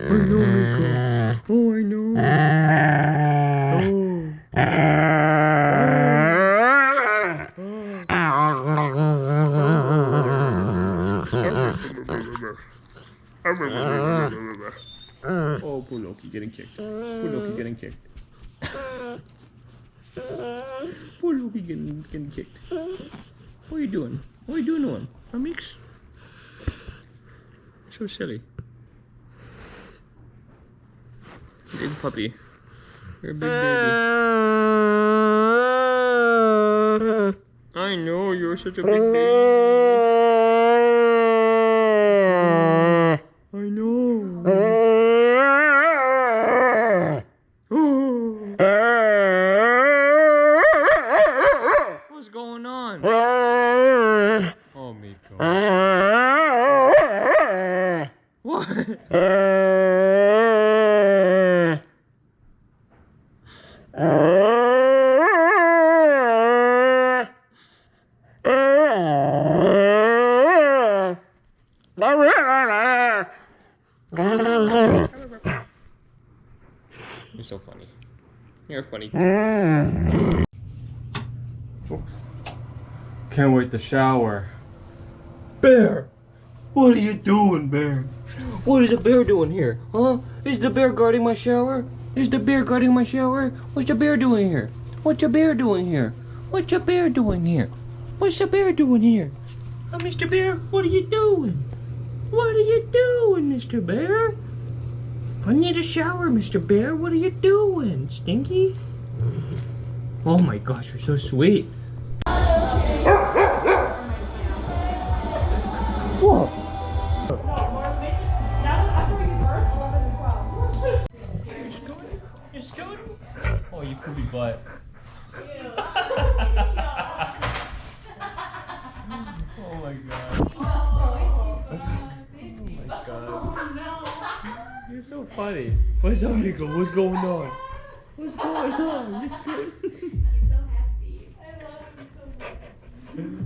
I know, Miko. Oh, I know. Oh, poor Loki getting kicked. Poor Loki getting kicked. Poor Loki getting kicked. What are you doing? What are you doing to him? Huh, Meeks? So silly. Big puppy. You're a big baby. I know, you're such a big baby. I know. What's going on? Oh, Miko. What? You're so funny. You're funny. Can't wait to shower. Bear! What are you doing, Bear? What is the bear doing here? Huh? Is the bear guarding my shower? Is the bear guarding my shower? What's the bear doing here? What's the bear doing here? What's the bear doing here? What's the bear doing here? Oh, Mr. Bear, what are you doing? What are you doing, Mr. Bear? I need a shower, Mr. Bear. What are you doing, Stinky? Oh my gosh, you're so sweet. Whoa. You're scooting? Oh, you poopy butt. Oh my god. You're so funny. What's up, Nico? What's going on? What's going on? You're scooting? He's so hefty. I love him so much.